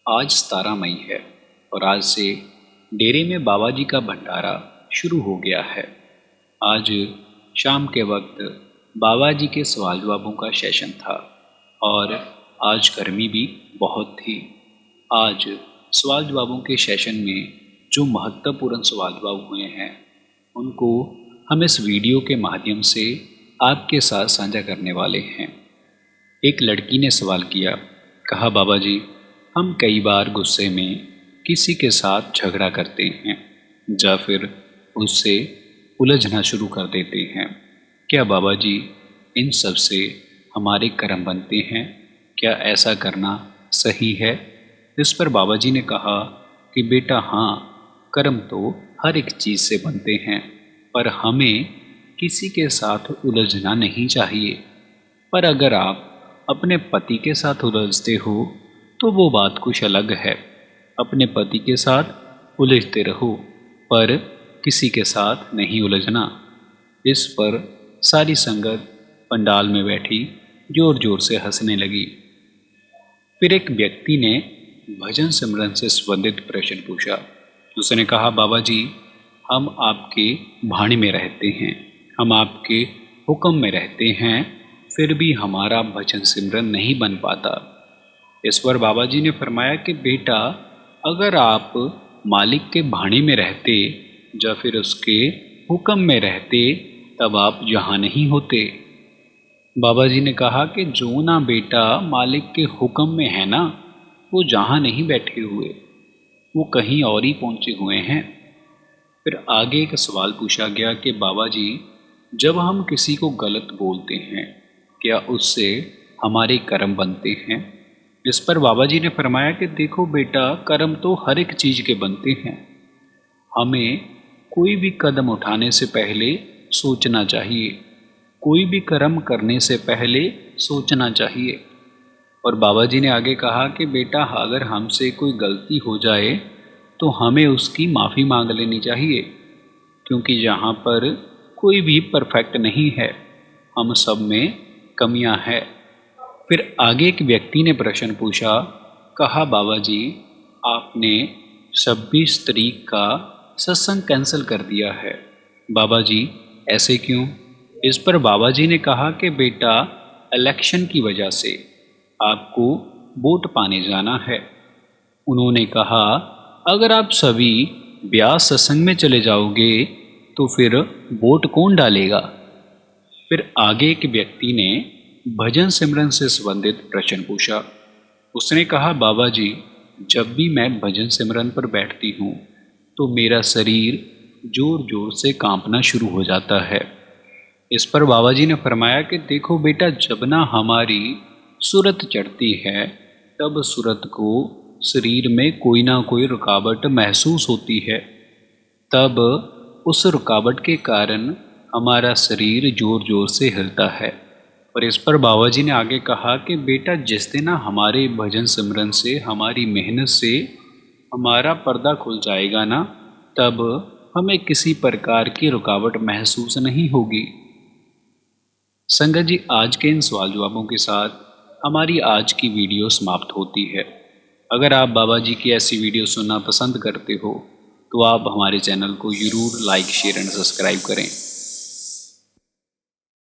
आज 17 मई है और आज से डेरे में बाबा जी का भंडारा शुरू हो गया है। आज शाम के वक्त बाबा जी के सवाल जवाबों का सेशन था और आज गर्मी भी बहुत थी। आज सवाल जवाबों के सेशन में जो महत्वपूर्ण सवाल जवाब हुए हैं उनको हम इस वीडियो के माध्यम से आपके साथ साझा करने वाले हैं। एक लड़की ने सवाल किया, कहा बाबा जी हम कई बार गुस्से में किसी के साथ झगड़ा करते हैं या फिर उससे उलझना शुरू कर देते हैं। क्या बाबा जी इन सब से हमारे कर्म बनते हैं? क्या ऐसा करना सही है? इस पर बाबा जी ने कहा कि बेटा हाँ, कर्म तो हर एक चीज़ से बनते हैं, पर हमें किसी के साथ उलझना नहीं चाहिए। पर अगर आप अपने पति के साथ उलझते हो तो वो बात कुछ अलग है। अपने पति के साथ उलझते रहो पर किसी के साथ नहीं उलझना। इस पर सारी संगत पंडाल में बैठी जोर जोर से हंसने लगी। फिर एक व्यक्ति ने भजन सिमरन से संबंधित प्रश्न पूछा। उसने कहा बाबा जी हम आपके भाणे में रहते हैं, हम आपके हुक्म में रहते हैं, फिर भी हमारा भजन सिमरन नहीं बन पाता। इस पर बाबा जी ने फरमाया कि बेटा अगर आप मालिक के भाणे में रहते या फिर उसके हुक्म में रहते तब आप यहाँ नहीं होते। बाबा जी ने कहा कि जो ना बेटा मालिक के हुक्म में है ना, वो जहाँ नहीं बैठे हुए, वो कहीं और ही पहुँचे हुए हैं। फिर आगे एक सवाल पूछा गया कि बाबा जी जब हम किसी को गलत बोलते हैं क्या उससे हमारे कर्म बनते हैं? इस पर बाबा जी ने फरमाया कि देखो बेटा कर्म तो हर एक चीज़ के बनते हैं। हमें कोई भी कदम उठाने से पहले सोचना चाहिए, कोई भी कर्म करने से पहले सोचना चाहिए। और बाबा जी ने आगे कहा कि बेटा अगर हमसे कोई गलती हो जाए तो हमें उसकी माफ़ी मांग लेनी चाहिए, क्योंकि यहाँ पर कोई भी परफेक्ट नहीं है, हम सब में कमियां हैं। फिर आगे एक व्यक्ति ने प्रश्न पूछा, कहा बाबा जी आपने 26 तारीख का सत्संग कैंसिल कर दिया है, बाबा जी ऐसे क्यों? इस पर बाबा जी ने कहा कि बेटा इलेक्शन की वजह से आपको वोट पाने जाना है। उन्होंने कहा अगर आप सभी ब्याह सत्संग में चले जाओगे तो फिर वोट कौन डालेगा? फिर आगे एक व्यक्ति ने भजन सिमरन से संबंधित प्रश्न पूछा। उसने कहा बाबा जी जब भी मैं भजन सिमरन पर बैठती हूँ तो मेरा शरीर जोर जोर से कांपना शुरू हो जाता है। इस पर बाबा जी ने फरमाया कि देखो बेटा जब ना हमारी सूरत चढ़ती है तब सूरत को शरीर में कोई ना कोई रुकावट महसूस होती है, तब उस रुकावट के कारण हमारा शरीर जोर जोर से हिलता है। और इस पर बाबा जी ने आगे कहा कि बेटा जिस दिन हमारे भजन सिमरन से हमारी मेहनत से हमारा पर्दा खुल जाएगा ना, तब हमें किसी प्रकार की रुकावट महसूस नहीं होगी। संगत जी आज के इन सवाल जवाबों के साथ हमारी आज की वीडियो समाप्त होती है। अगर आप बाबा जी की ऐसी वीडियो सुनना पसंद करते हो तो आप हमारे चैनल को ज़रूर लाइक शेयर एंड सब्सक्राइब करें।